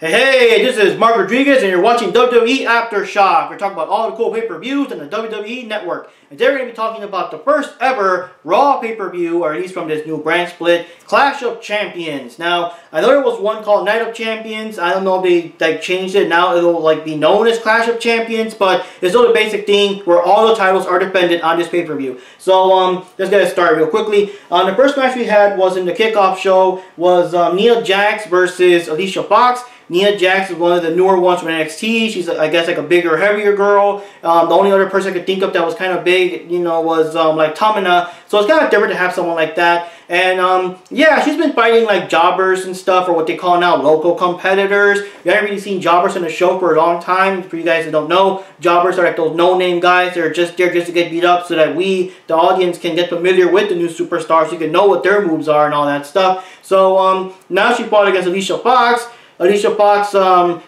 Hey, this is Mark Rodriguez, and you're watching WWE Aftershock. We're talking about all the cool pay-per-views on the WWE Network. And today we're going to be talking about the first ever Raw pay-per-view, or at least from this new brand split, Clash of Champions. Now, I know there was one called Night of Champions. I don't know if they changed it. Now it'll be known as Clash of Champions, but it's still the basic thing where all the titles are defended on this pay-per-view. So, let's get started real quickly. The first match we had was in the kickoff show, was Nia Jax versus Alicia Fox. Nia Jax is one of the newer ones from NXT. She's, I guess, like a bigger, heavier girl. The only other person I could think of that was kind of big, was like Tamina. So it's kind of different to have someone like that. And yeah, she's been fighting like jobbers and stuff, or what they call now local competitors. We haven't really seen jobbers on the show for a long time. For you guys who don't know, jobbers are like those no-name guys. They're just there just to get beat up so that we, the audience, can get familiar with the new superstars. So you can know what their moves are and all that stuff. So now she fought against Alicia Fox. Alicia Fox,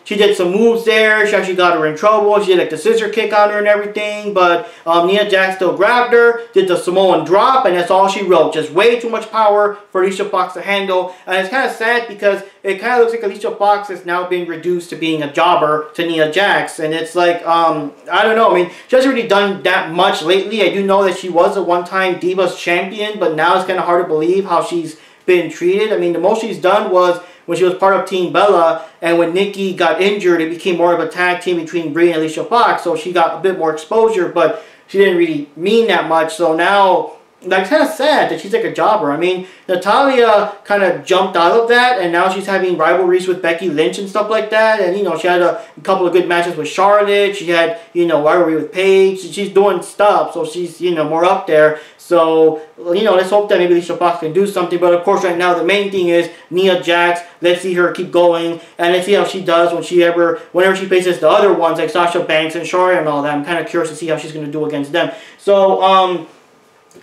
she did some moves there. She actually got her in trouble. She did like the scissor kick on her and everything. But Nia Jax still grabbed her, did the Samoan drop, and that's all she wrote. Just way too much power for Alicia Fox to handle. And it's kind of sad because it kind of looks like Alicia Fox is now being reduced to being a jobber to Nia Jax. And it's like, I don't know. I mean, she hasn't really done that much lately. I do know that she was a one-time Divas champion, but now it's kind of hard to believe how she's been treated. I mean, the most she's done was when she was part of Team Bella, and when Nikki got injured, it became more of a tag team between Brie and Alicia Fox, so she got a bit more exposure, but she didn't really mean that much. So now, like, it's kind of sad that she's like a jobber. I mean, Natalya kind of jumped out of that, and now she's having rivalries with Becky Lynch and stuff like that. And, she had a couple of good matches with Charlotte. She had, rivalry with Paige. She's doing stuff, so she's, more up there. So, let's hope that maybe Alicia Fox can do something. But, of course, right now, the main thing is Nia Jax. Let's see her keep going, and let's see how she does whenever she faces the other ones, like Sasha Banks and Charlotte and all that. I'm kind of curious to see how she's going to do against them. So,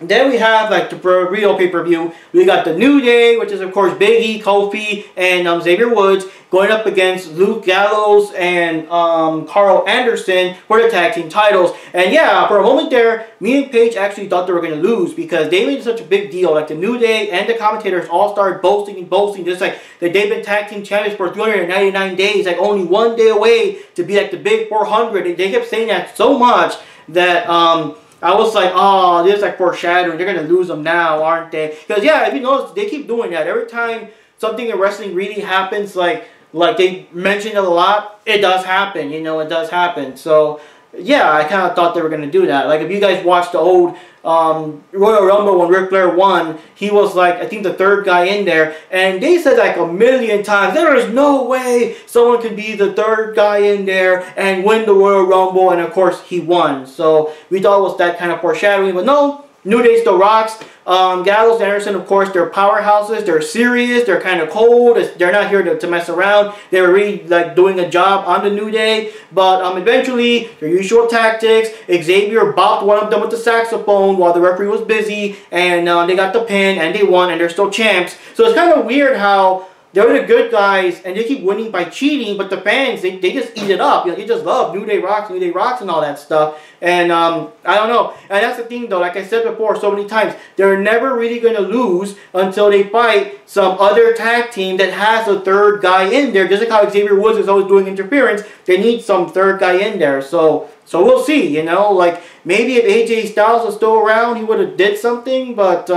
then we have, like, the real pay-per-view. We got the New Day, which is, of course, Big E, Kofi, and Xavier Woods going up against Luke Gallows and Carl Anderson for the tag team titles. And, yeah, for a moment there, me and Paige actually thought they were going to lose because they made such a big deal. Like, the New Day and the commentators all started boasting, just like that they've been tag team champions for 399 days, like only one day away to be, like, the big 400. They kept saying that so much that, I was like, oh, this is like foreshadowing. They're going to lose them now, aren't they? Because, yeah, if you notice, they keep doing that. Every time something in wrestling really happens, like they mention it a lot, it does happen. It does happen. So, yeah, I kind of thought they were going to do that. Like, if you guys watched the old Royal Rumble when Ric Flair won, he was like, I think the third guy in there, and they said like a million times, there is no way someone could be the third guy in there and win the Royal Rumble, and of course he won. So we thought it was that kind of foreshadowing, but no, New Day still rocks. Gallows Anderson, of course, they're powerhouses. They're serious. They're kind of cold. They're not here to mess around. They were really like doing a job on the New Day. But eventually, their usual tactics. Xavier bopped one of them with the saxophone while the referee was busy, and they got the pin and they won, and they're still champs. So it's kind of weird how they're the good guys, and they keep winning by cheating, but the fans, they just eat it up. They just love New Day rocks, and all that stuff. And, I don't know. And that's the thing, though. Like I said before so many times, they're never really going to lose until they fight some other tag team that has a third guy in there. Just like how Xavier Woods is always doing interference, they need some third guy in there. So we'll see, Like, maybe if AJ Styles was still around, he would have did something, but,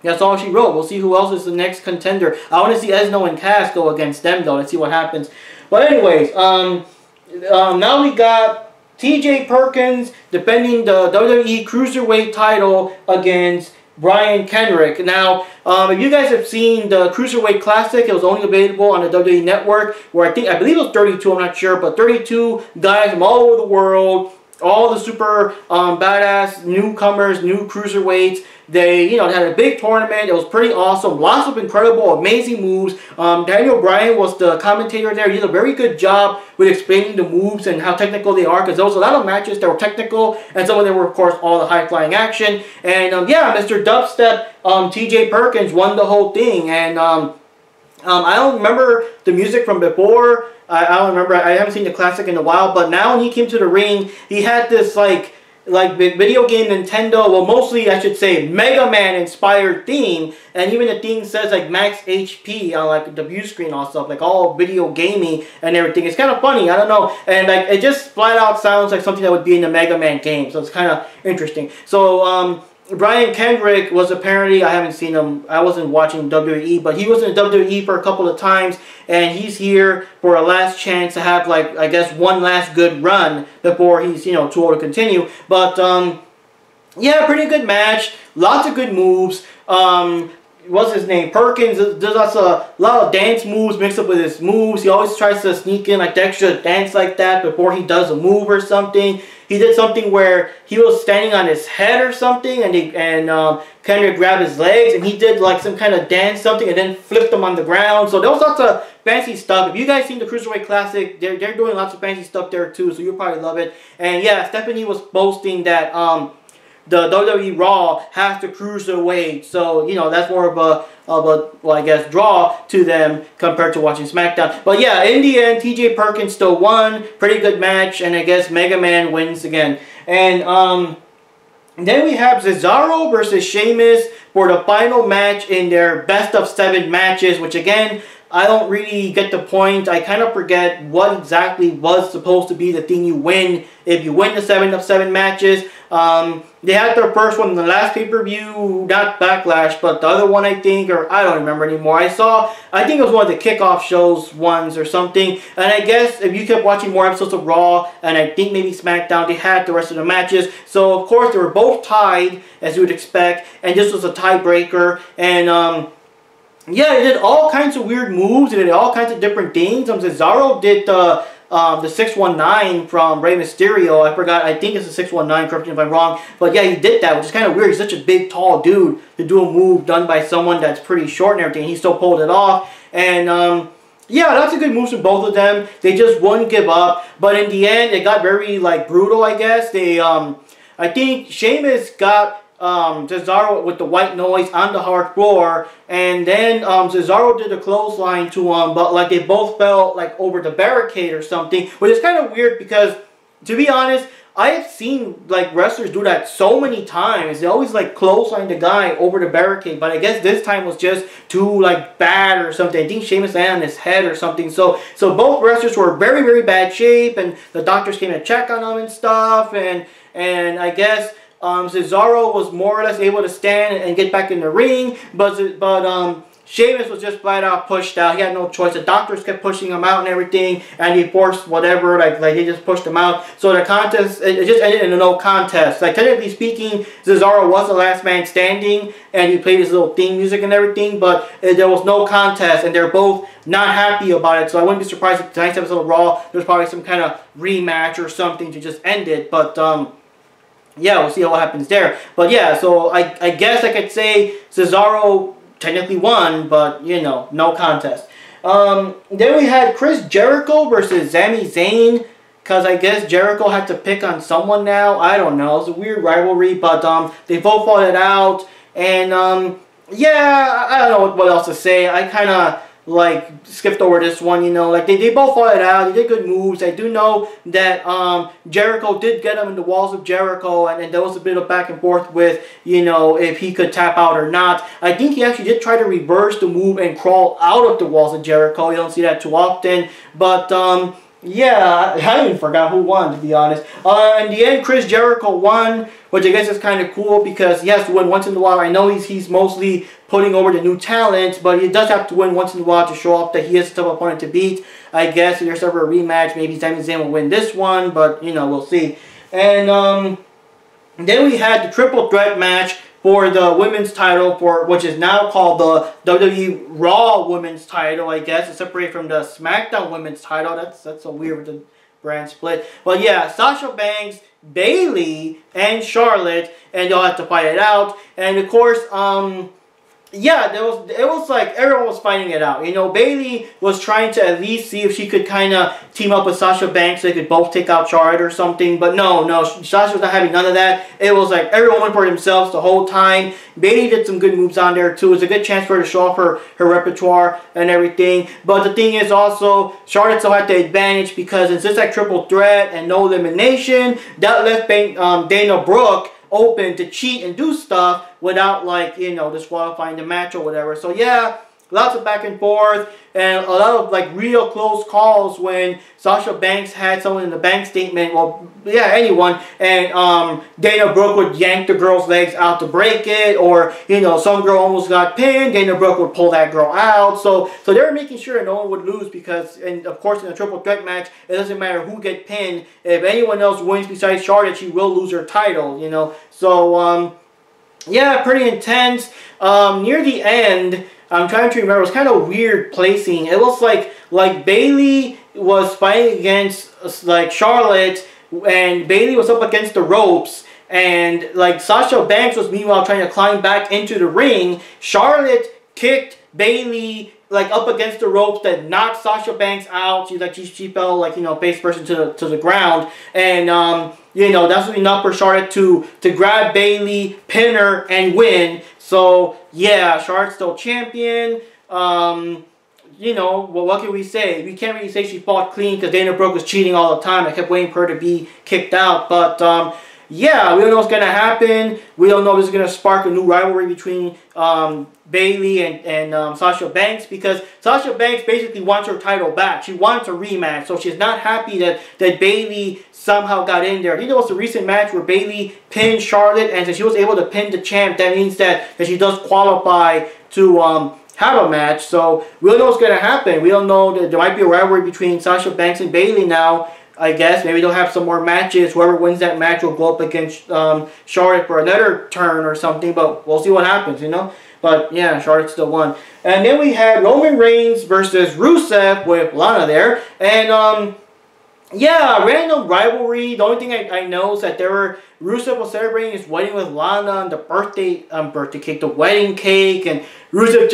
that's all she wrote. We'll see who else is the next contender. I want to see Esno and Cass go against them, though. Let's see what happens. But anyways, now we got TJ Perkins defending the WWE Cruiserweight title against Brian Kendrick. Now, if you guys have seen the Cruiserweight Classic, it was only available on the WWE Network, where I believe it was 32, I'm not sure, but 32 guys from all over the world, all the super badass newcomers, new cruiserweights. They, had a big tournament. It was pretty awesome. Lots of incredible, amazing moves. Daniel Bryan was the commentator there. He did a very good job with explaining the moves and how technical they are, because there was a lot of matches that were technical, and some of them were, of course, all the high-flying action. And, yeah, Mr. Dubstep, TJ Perkins won the whole thing. And I don't remember the music from before. I don't remember. I haven't seen the Classic in a while. But now when he came to the ring, he had this, like like video game Nintendo, well mostly I should say Mega Man inspired theme, and even the theme says like max HP on like the view screen and stuff, like all video gaming and everything. It's kind of funny, I don't know, and like it just flat out sounds like something that would be in the Mega Man game, so it's kind of interesting. So Brian Kendrick was apparently, I haven't seen him, I wasn't watching WWE, but he was in WWE for a couple of times, and he's here for a last chance to have, like, I guess one last good run before he's, you know, too old to continue. But, yeah, pretty good match, lots of good moves. What's his name? Perkins does a lot of dance moves mixed up with his moves. He always tries to sneak in like the extra dance like that before he does a move or something. He did something where he was standing on his head or something, and Kendrick grabbed his legs, and he did like some kind of dance something, and then flipped him on the ground. So there was lots of fancy stuff. If you guys seen the Cruiserweight Classic, they're doing lots of fancy stuff there too, so you'll probably love it. And yeah, Stephanie was boasting that the WWE Raw has the Cruiserweight, so you know that's more of a well, I guess draw to them compared to watching SmackDown. But yeah, in the end, TJ Perkins still won. Pretty good match, and I guess Mega Man wins again. And then we have Cesaro versus Sheamus for the final match in their best of 7 matches, which again, I don't really get the point. I kind of forget what exactly was supposed to be the thing you win if you win the 7 of 7 matches. They had their first one in the last pay-per-view, not Backlash, but the other one I think, or I don't remember anymore. I think it was one of the kickoff shows ones or something. And I guess if you kept watching more episodes of Raw, and I think maybe SmackDown, they had the rest of the matches. So of course they were both tied, as you would expect, and this was a tiebreaker. And yeah, they did all kinds of weird moves. They did all kinds of different things. Cesaro did the 619 from Rey Mysterio. I forgot. I think it's the 619. Correct me if I'm wrong. But yeah, he did that, which is kind of weird. He's such a big, tall dude to do a move done by someone that's pretty short and everything. He still pulled it off. And yeah, lots of good moves from both of them. They just wouldn't give up. But in the end, it got very like brutal, I guess. They I think Sheamus got Cesaro with the white noise on the hard floor, and then Cesaro did a clothesline to him, but like they both fell like over the barricade or something, which is kind of weird because, to be honest, I have seen like wrestlers do that so many times. They always like clothesline the guy over the barricade, but I guess this time was just too like bad or something. I think Sheamus landed on his head or something. So both wrestlers were very, very bad shape, and the doctors came to check on them and stuff, and I guess Cesaro was more or less able to stand and get back in the ring, but Sheamus was just flat out pushed out. He had no choice. The doctors kept pushing him out and everything, and he forced whatever, like they just pushed him out. So the contest, it just ended in a no contest. Like technically speaking, Cesaro was the last man standing, and he played his little theme music and everything, but there was no contest, and they're both not happy about it. So I wouldn't be surprised if tonight's episode of Raw, there's probably some kind of rematch or something to just end it, but yeah, we'll see what happens there. But yeah, so I guess I could say Cesaro technically won, but you know, no contest. Then we had Chris Jericho versus Sami Zayn, because I guess Jericho had to pick on someone now. I don't know. It's a weird rivalry, but they both fought it out. And yeah, I don't know what else to say. I kind of like skipped over this one, you know, like they both fought it out. They did good moves. I do know that Jericho did get him in the walls of Jericho, and there was a bit of back and forth with, you know, if he could tap out or not. I think he actually did try to reverse the move and crawl out of the walls of Jericho. You don't see that too often, but yeah, I even forgot who won, to be honest. In the end, Chris Jericho won, which I guess is kind of cool because he has to win once in a while. I know he's mostly putting over the new talent, but he does have to win once in a while to show off that he is a tough opponent to beat. I guess if there's ever a rematch, maybe Sami Zayn will win this one, but you know, we'll see. And then we had the triple threat match for the women's title, which is now called the WWE Raw Women's title, I guess. It's separated from the SmackDown Women's title. That's so weird with the brand split. But yeah, Sasha Banks, Bayley, and Charlotte, and they'll have to fight it out. And of course, yeah, it was like everyone was fighting it out. You know, Bayley was trying to at least see if she could kind of team up with Sasha Banks so they could both take out Charlotte or something. But no, Sasha was not having none of that. It was like everyone went for themselves the whole time. Bayley did some good moves on there too. It was a good chance for her to show off her repertoire and everything. But the thing is also, Charlotte still had the advantage because it's just like triple threat and no elimination. That left Dana Brooke open to cheat and do stuff without, like, you know, disqualifying the match or whatever. So yeah, lots of back and forth and a lot of like real close calls when Sasha Banks had someone in the bank statement, well, yeah, anyone, and Dana Brooke would yank the girl's legs out to break it, or, you know, some girl almost got pinned, Dana Brooke would pull that girl out. So they were making sure no one would lose because, and of course in a triple threat match, it doesn't matter who gets pinned. If anyone else wins besides Charlotte, she will lose her title, you know. So yeah, pretty intense. Near the end, I'm trying to remember, it was kind of weird placing. It was like Bayley was fighting against like Charlotte, and Bayley was up against the ropes, and like Sasha Banks was meanwhile trying to climb back into the ring. Charlotte kicked Bayley like up against the ropes that knocked Sasha Banks out. She fell like, you know, face first into the ground, and you know, that's enough for Charlotte to grab Bayley, pin her, and win. So yeah, Charlotte's still champion. You know, well, what can we say? We can't really say she fought clean because Dana Brooke was cheating all the time. I kept waiting for her to be kicked out. But yeah, we don't know what's going to happen. We don't know if this is going to spark a new rivalry between Bayley and Sasha Banks, because Sasha Banks basically wants her title back. She wants a rematch, so she's not happy that Bayley somehow got in there. I think there was a recent match where Bayley pinned Charlotte, and since she was able to pin the champ, that means that she does qualify to have a match. So we don't know what's going to happen. We don't know that there might be a rivalry between Sasha Banks and Bayley now. I guess maybe they'll have some more matches. Whoever wins that match will go up against Charlotte for another turn or something. But we'll see what happens, you know. But yeah, Charlotte still won. And then we had Roman Reigns versus Rusev with Lana there. And yeah, random rivalry. The only thing I know is that Rusev was celebrating his wedding with Lana and the birthday cake, the wedding cake, and Roman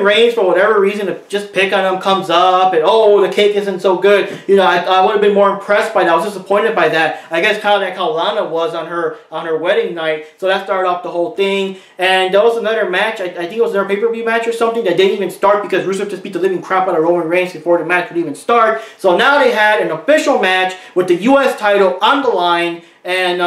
Reigns, for whatever reason, to just pick on him, comes up, and oh, the cake isn't so good. You know, I would have been more impressed by that. I was disappointed by that. I guess kind of like how Lana was on her wedding night. So that started off the whole thing. And there was another match. I think it was their pay-per-view match or something that didn't even start because Rusev just beat the living crap out of Roman Reigns before the match could even start. So now they had an official match with the U.S. title on the line. And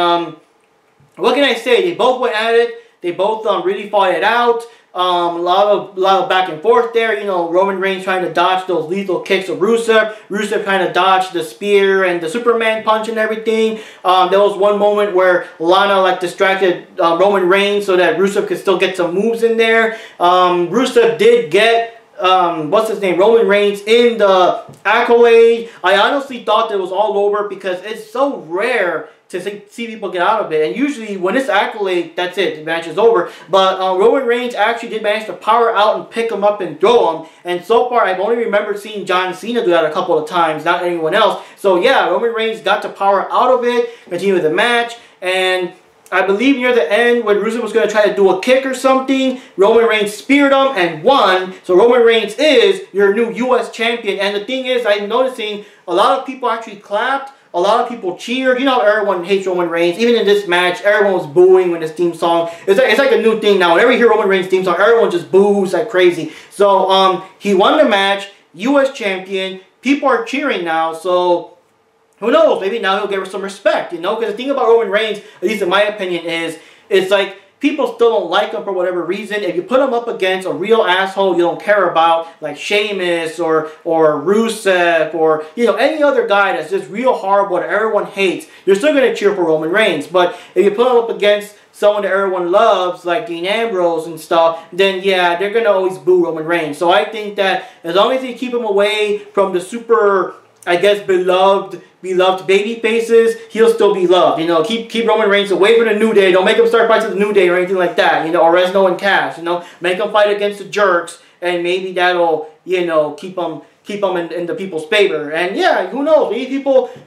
what can I say? They both went at it. They both really fought it out. A lot of back and forth there. You know, Roman Reigns trying to dodge those lethal kicks of Rusev. Rusev trying to dodge the spear and the Superman punch and everything. There was one moment where Lana like distracted Roman Reigns so that Rusev could still get some moves in there. Rusev did get what's his name, Roman Reigns in the accolade. I honestly thought that it was all over because it's so rare to see people get out of it, and usually when it's accolade, that's it, the match is over. But Roman Reigns actually did manage to power out and pick him up and throw him, and so far I've only remembered seeing John Cena do that a couple of times, not anyone else. So yeah, Roman Reigns got to power out of it, continue the match, and I believe near the end when Rusev was going to try to do a kick or something, Roman Reigns speared him and won. So Roman Reigns is your new U.S. champion. And the thing is, I'm noticing a lot of people actually clapped. A lot of people cheered. You know, everyone hates Roman Reigns. Even in this match, everyone was booing when his theme song. It's like a new thing now. Whenever you hear Roman Reigns' theme song, everyone just boos like crazy. So he won the match, U.S. champion. People are cheering now. So who knows? Maybe now he'll get some respect. You know, because the thing about Roman Reigns, at least in my opinion, is it's like people still don't like him for whatever reason. If you put him up against a real asshole you don't care about, like Sheamus or Rusev or, you know, any other guy that's just real horrible that everyone hates, you're still going to cheer for Roman Reigns. But if you put him up against someone that everyone loves, like Dean Ambrose and stuff, then yeah, they're going to always boo Roman Reigns. So I think that as long as you keep him away from the super, I guess, beloved baby faces, he'll still be loved. You know, keep Roman Reigns away from the New Day. Don't make him start fights with the New Day or anything like that. You know, or Resno and Cash. You know, make him fight against the jerks, and maybe that'll, you know, keep him keep him in the people's favor. And yeah, who knows? Maybe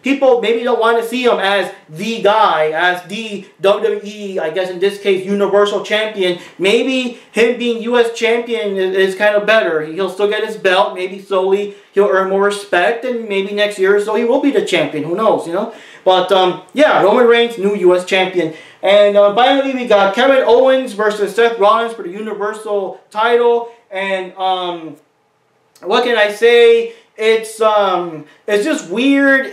people maybe don't want to see him as the guy, as the WWE, I guess in this case, Universal Champion. Maybe him being U.S. Champion is kind of better. He'll still get his belt. Maybe slowly he'll earn more respect, and maybe next year or so he will be the champion. Who knows, you know? But yeah, Roman Reigns, new U.S. Champion. And finally, we got Kevin Owens versus Seth Rollins for the Universal title. And what can I say? It's just weird.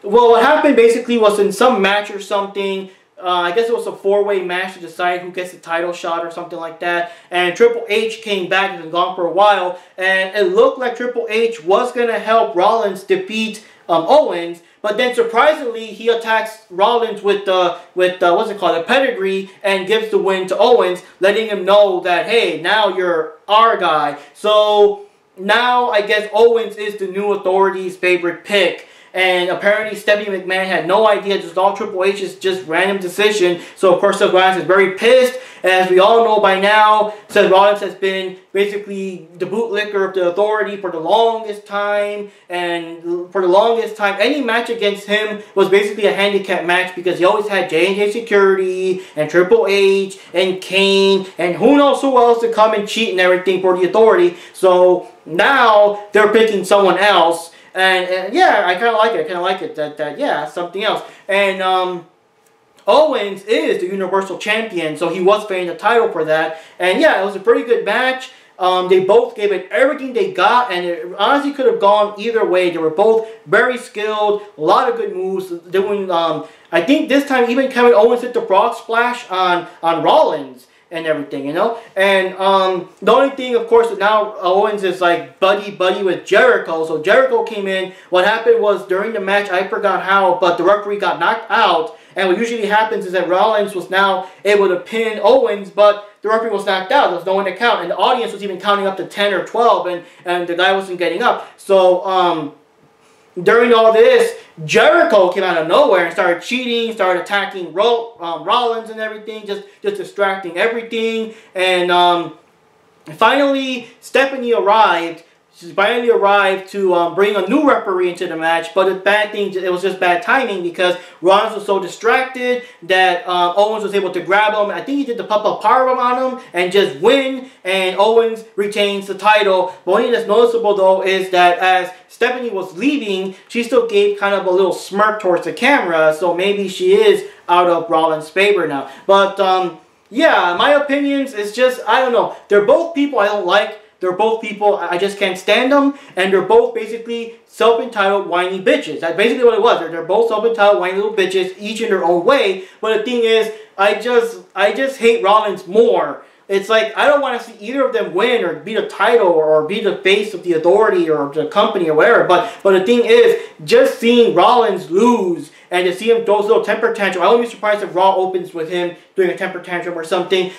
Well, what happened basically was in some match or something. I guess it was a 4-way match to decide who gets the title shot or something like that. And Triple H came back and been gone for a while. And it looked like Triple H was going to help Rollins defeat Owens. But then surprisingly, he attacks Rollins with what's it called, a pedigree, and gives the win to Owens, letting him know that, hey, now you're our guy. So now I guess Owens is the new Authority's favorite pick. And apparently Stephanie McMahon had no idea, just all Triple H's just random decision. So of course Seth Rollins is very pissed. And as we all know by now, Seth Rollins has been basically the bootlicker of the Authority for the longest time. And for the longest time, any match against him was basically a handicap match because he always had J&J Security and Triple H and Kane and who knows who else to come and cheat and everything for the Authority. So now they're picking someone else. And yeah, I kind of like it. I kind of like it. That yeah, something else. And Owens is the Universal Champion, so he was fighting the title for that. And yeah, it was a pretty good match. They both gave it everything they got, and it honestly could have gone either way. They were both very skilled, a lot of good moves. Doing, I think this time even Kevin Owens hit the frog splash on Rollins and everything, you know. And the only thing, of course, now Owens is like buddy with Jericho. So Jericho came in. What happened was during the match, I forgot how, but the referee got knocked out. And what usually happens is that Rollins was now able to pin Owens, but the referee was knocked out. There was no one to count, and the audience was even counting up to 10 or 12, and the guy wasn't getting up. So during all this, Jericho came out of nowhere and started cheating, started attacking Rollins and everything, just distracting everything. And finally, Stephanie arrived. She finally arrived to bring a new referee into the match, but the bad thing, it was just bad timing because Rollins was so distracted that Owens was able to grab him. I think he did the pop-up powerbomb on him and just win, and Owens retains the title. The only thing that's noticeable though is that as Stephanie was leaving, she still gave kind of a little smirk towards the camera, so maybe she is out of Rollins' favor now. But yeah, my opinions is just, I don't know. They're both people I don't like. They're both people, I just can't stand them, and they're both basically self-entitled whiny bitches. That's basically what it was. They're both self-entitled whiny little bitches, each in their own way. But the thing is, I just hate Rollins more. It's like, I don't want to see either of them win or be the title or be the face of the Authority or the company or whatever. But the thing is, just seeing Rollins lose and to see him throw those little temper tantrum. I wouldn't be surprised if Raw opens with him doing a temper tantrum or something.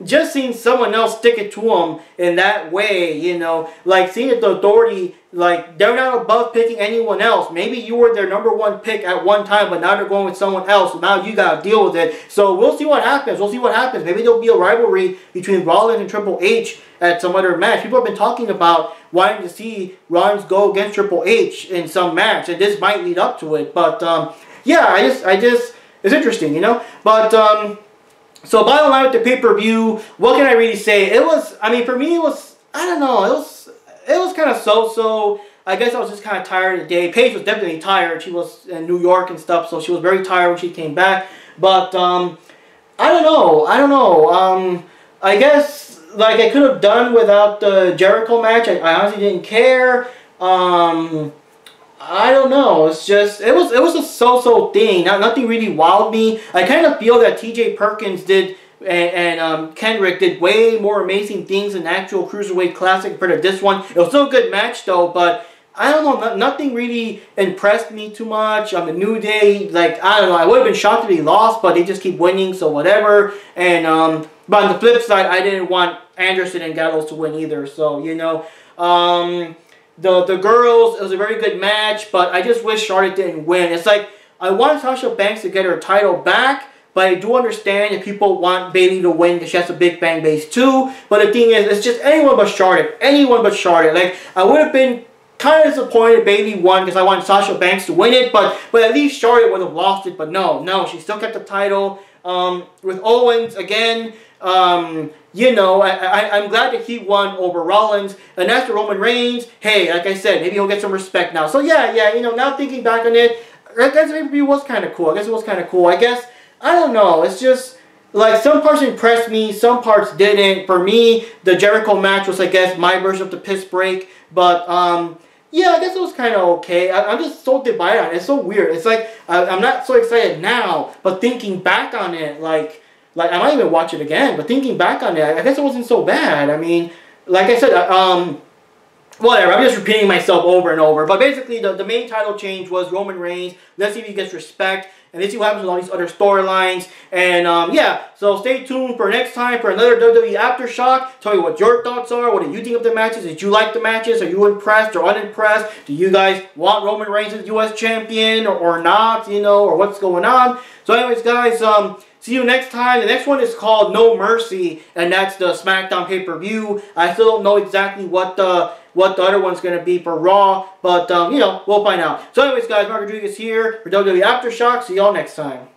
Just seeing someone else stick it to him in that way, you know, like seeing that the Authority, like, they're not above picking anyone else. Maybe you were their #1 pick at one time, but now they're going with someone else. So now you got to deal with it. So we'll see what happens. We'll see what happens. Maybe there'll be a rivalry between Rollins and Triple H at some other match. People have been talking about wanting to see Rollins go against Triple H in some match, and this might lead up to it. But yeah, I just it's interesting, you know. But so bottom line with the pay-per-view, what can I really say? It was, I mean, for me, it was, I don't know, it was kind of so-so. I guess I was just kind of tired of the day. Paige was definitely tired. She was in New York and stuff, so she was very tired when she came back. But I don't know. I guess like I could have done without the Jericho match. I honestly didn't care. I don't know. It's just it was a so-so thing. Nothing really wowed me. I kind of feel that T.J. Perkins did and Kendrick did way more amazing things in the actual Cruiserweight Classic compared to this one. It was still a good match though, but I don't know. Nothing really impressed me too much. On the New Day, like, I don't know. I would have been shocked if he lost, but they just keep winning, so whatever. And but on the flip side, I didn't want Anderson and Gallows to win either. So you know. The girls, it was a very good match, but I just wish Charlotte didn't win. It's like, I want Sasha Banks to get her title back, but I do understand if people want Bayley to win because she has a big fan base too. But the thing is, it's just anyone but Charlotte. Anyone but Charlotte. Like, I would have been kind of disappointed if Bayley won because I want Sasha Banks to win it, but at least Charlotte would have lost it. But no, she still kept the title. With Owens again, you know, I'm glad that he won over Rollins. And as for Roman Reigns, hey, like I said, maybe he'll get some respect now. So yeah, you know, now thinking back on it, I guess it was kind of cool. I guess, I don't know, it's just, like, some parts impressed me, some parts didn't. For me, the Jericho match was, I guess, my version of the piss break. But, yeah, I guess it was kind of okay. I'm just so divided on it. It's so weird. It's like, I'm not so excited now, but thinking back on it, like I might even watch it again, but thinking back on it, I guess it wasn't so bad. I mean, like I said, whatever, I'm just repeating myself over and over. But basically, the main title change was Roman Reigns. Let's see if he gets respect. And let's see what happens with all these other storylines. And, yeah, so stay tuned for next time for another WWE Aftershock. Tell me what your thoughts are. What do you think of the matches? Did you like the matches? Are you impressed or unimpressed? Do you guys want Roman Reigns as U.S. champion or not, you know, or what's going on? So anyways, guys, see you next time. The next one is called No Mercy, and that's the SmackDown pay-per-view. I still don't know exactly what the other one's going to be for Raw, but, you know, we'll find out. So anyways, guys, Mark Rodriguez here for WWE Aftershock. See y'all next time.